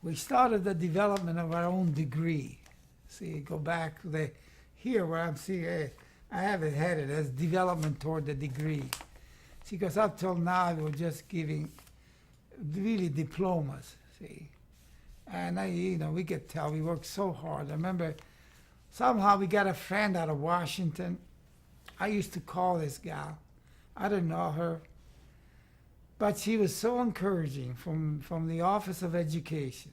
we started the development of our own degree. See, go back to here where I'm seeing, I have it headed as development toward the degree. See, because up till now we were just giving really diplomas, see. And we could tell we worked so hard. I remember somehow we got a friend out of Washington. I used to call this gal. I didn't know her. But she was so encouraging from the Office of Education.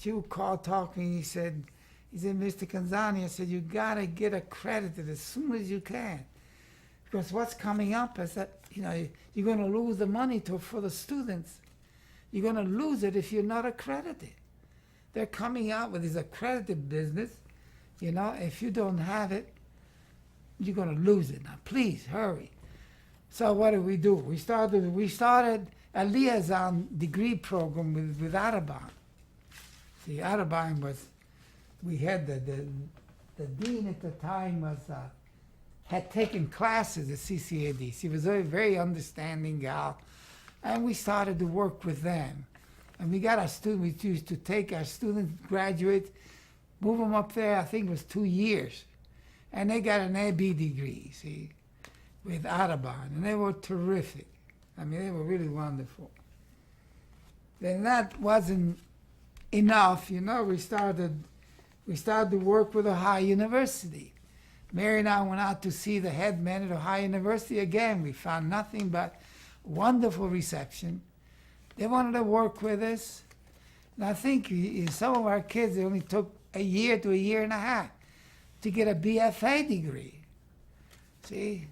She would call, talk to me. He said, Mr. Canzani, I said, you got to get accredited as soon as you can. Because what's coming up is that, you're going to lose the money for the students. You're going to lose it if you're not accredited. They're coming out with this accredited business. If you don't have it, you're going to lose it. Now, please, hurry. So what did we do? We started a liaison degree program with Audubon. See, Audubon we had the dean at the time had taken classes at CCAD. She was a very understanding gal. And we started to work with them. And we got our students, we used to take our students, graduates, move them up there, I think it was 2 years. And they got an AB degree, see, with Audubon. And they were terrific. I mean, they were really wonderful. Then that wasn't enough, we started to work with Ohio University. Mary and I went out to see the head man at Ohio University again. We found nothing but wonderful reception. They wanted to work with us. And I think some of our kids, it only took a year to a year and a half to get a BFA degree. See?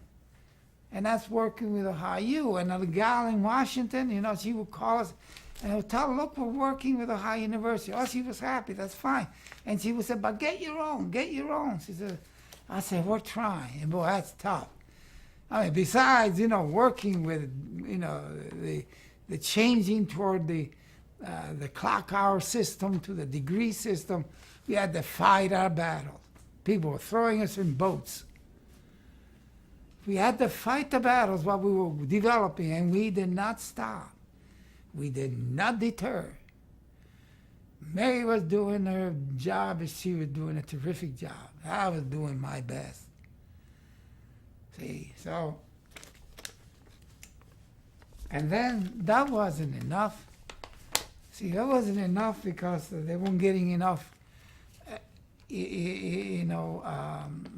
And that's working with Ohio. And a gal in Washington, she would call us and I would tell her, look, we're working with Ohio University. Oh, she was happy, that's fine. And she would say, but get your own. She said, I said, we're trying. And boy, that's tough. I mean, besides, working with, the changing toward the clock hour system to the degree system, we had to fight our battle. People were throwing us in boats. We had to fight the battles while we were developing, and we did not stop. We did not deter. Mary was doing her job as she was doing a terrific job. I was doing my best. See, so, and then that wasn't enough. See, that wasn't enough because they weren't getting enough,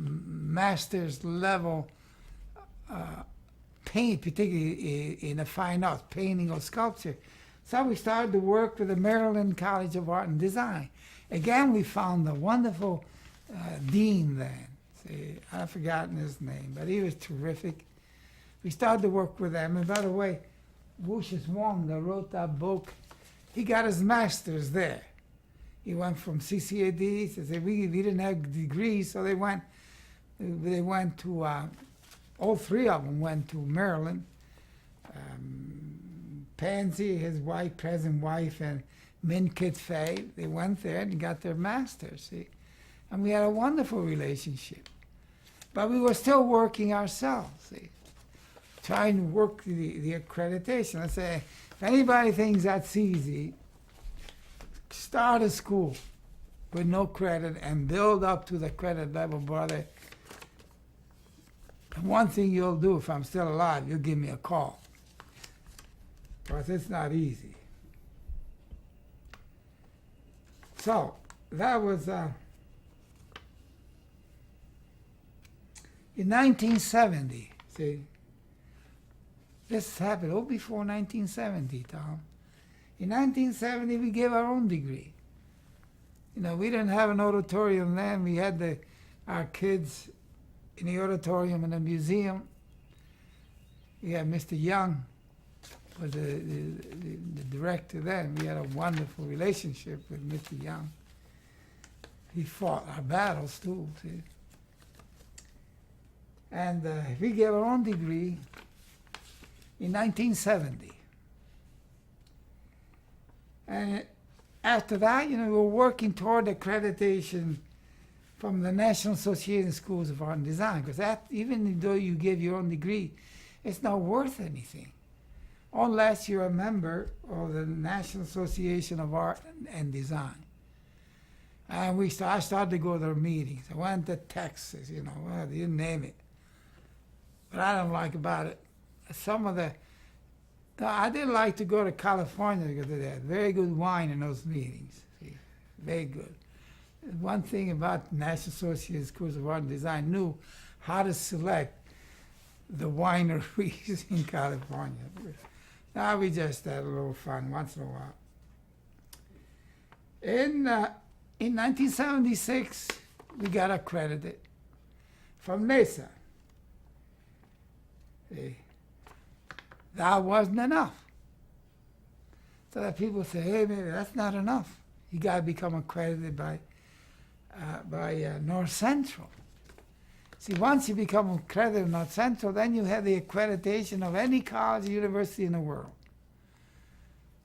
master's level paint, particularly in the fine arts, painting or sculpture. So we started to work with the Maryland College of Art and Design. Again, we found a wonderful dean then. See, I've forgotten his name, but he was terrific. We started to work with them. And by the way, Wucius Wong, that wrote that book, he got his master's there. He went from CCAD. So we didn't have degrees, so they went to, all three of them went to Maryland. Pansy, his wife, present wife, and Min Kit Fay, they went there and got their masters, see? And we had a wonderful relationship. But we were still working ourselves, see? Trying to work the accreditation. I say, if anybody thinks that's easy, start a school with no credit and build up to the credit level, brother. And one thing you'll do if I'm still alive, you'll give me a call. Because it's not easy. So, that was in 1970, see. This happened before 1970, Tom. In 1970, we gave our own degree. We didn't have an auditorium then. We had our kids in the auditorium in the museum. We had Mr. Young, was the director then. We had a wonderful relationship with Mr. Young. He fought our battles too, see. And we gave our own degree in 1970. And after that, we were working toward accreditation from the National Association of Schools of Art and Design, because even though you give your own degree, it's not worth anything. unless you're a member of the National Association of Art and Design. And I started to go to their meetings. I went to Texas, well, you name it. But I don't like about it. I didn't like to go to California because they had very good wine in those meetings. See, very good. One thing about National Association of Schools of Art and Design, knew how to select the wineries in California. Now we just had a little fun once in a while. In 1976, we got accredited from NASA. See, that wasn't enough. So that people say, hey, maybe that's not enough. You got to become accredited by North Central. See, once you become accredited in North Central, then you have the accreditation of any college or university in the world.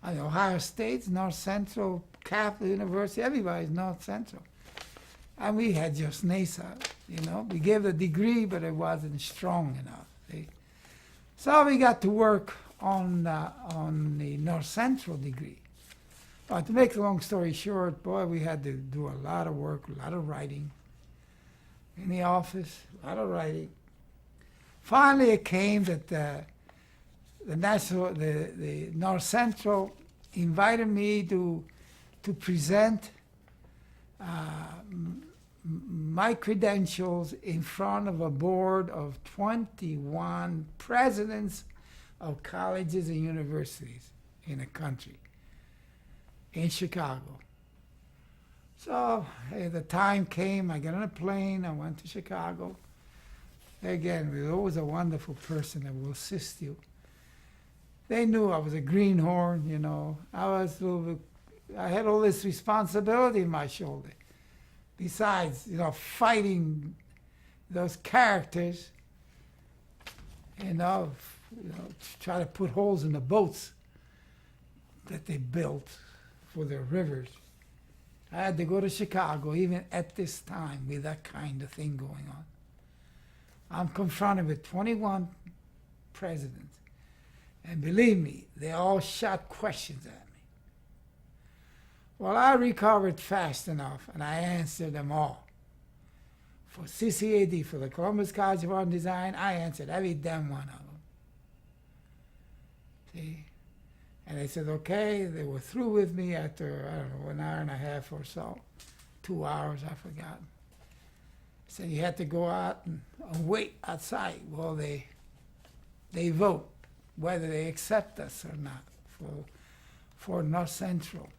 Ohio State's North Central, Capital University, everybody's North Central. And we had just NASA, We gave the degree, but it wasn't strong enough. See? So we got to work on the North Central degree. But to make a long story short, boy, we had to do a lot of work, a lot of writing. In the office, a lot of writing. Finally, it came that the North Central invited me to present my credentials in front of a board of 21 presidents of colleges and universities in the country, in Chicago. So the time came, I got on a plane, I went to Chicago. Again, there's always a wonderful person that will assist you. They knew I was a greenhorn, I had all this responsibility in my shoulder. Besides, fighting those characters, try to put holes in the boats that they built for their rivers. I had to go to Chicago even at this time with that kind of thing going on. I'm confronted with 21 presidents. And believe me, they all shot questions at me. Well, I recovered fast enough, and I answered them all. For CCAD, for the Columbus College of Art and Design, I answered every damn one of them. See? And they said, okay, they were through with me after, an hour and a half or so. 2 hours, I forgot. Said you had to go out and wait outside while they vote whether they accept us or not for North Central.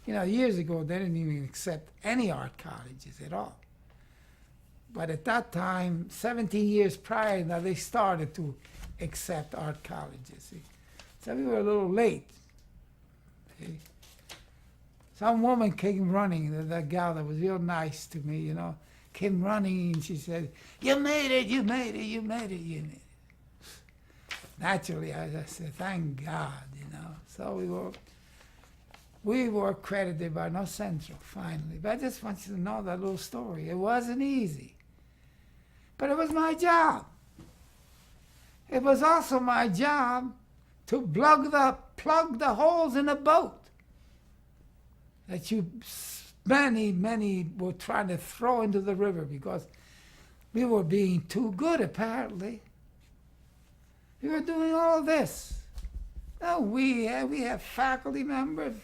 Years ago, they didn't even accept any art colleges at all. But at that time, 17 years prior, now they started to accept art colleges. See? So we were a little late. See? Some woman came running, that gal that was real nice to me, came running and she said, you made it, you made it, you made it, you made it. Naturally, I said, thank God, So we were accredited by North Central, finally. But I just want you to know that little story. It wasn't easy. But it was my job. It was also my job to plug the holes in the boat that many were trying to throw into the river because we were being too good, apparently. We were doing all this. Now we have faculty members,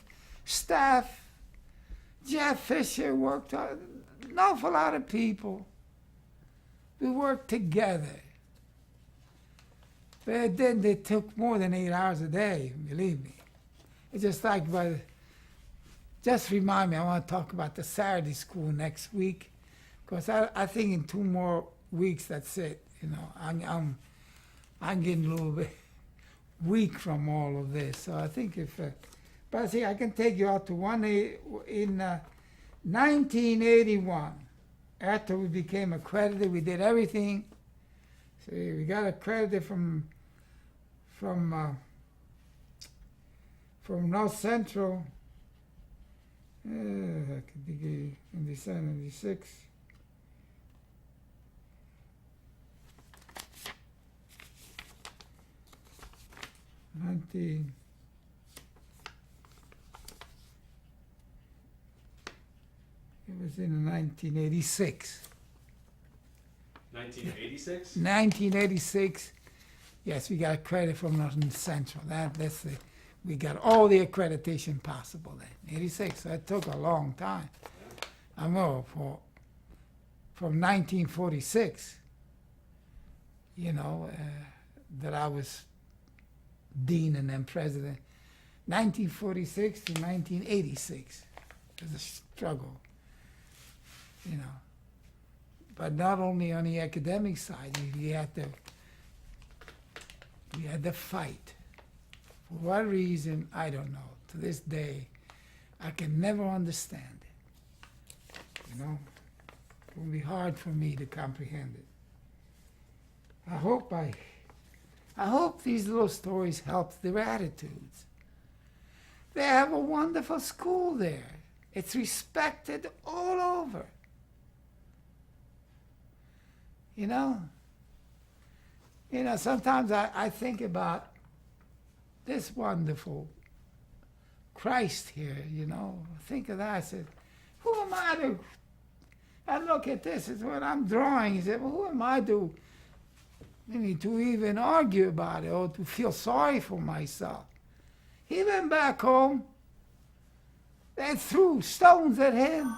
staff. Jeff Fisher worked on an awful lot of people. We worked together. But then they took more than 8 hours a day, believe me. It's just like, just remind me, I want to talk about the Saturday school next week, because I think in 2 more weeks, that's it. I'm getting a little bit weak from all of this. So I think but see, I can take you out to in 1981, after we became accredited, we did everything. See, we got accredited from North Central in December 96. 19. It was in 1986. 1986? 1986. Yes, we got credit from Northern Central. That's the, we got all the accreditation possible then. 86. That took a long time. I know from 1946. You know, that I was dean and then president. 1946 to 1986 was a struggle, you know. But not only on the academic side, we had to fight. For what reason, I don't know. To this day, I can never understand it. You know, it will be hard for me to comprehend it. I hope these little stories help their attitudes. They have a wonderful school there. It's respected all over. You know, sometimes I think about this wonderful Christ here, you know. Think of that. I said, who am I to, I look at this, it's what I'm drawing. He said, well, who am I to even argue about it or to feel sorry for myself? He went back home. They threw stones at him.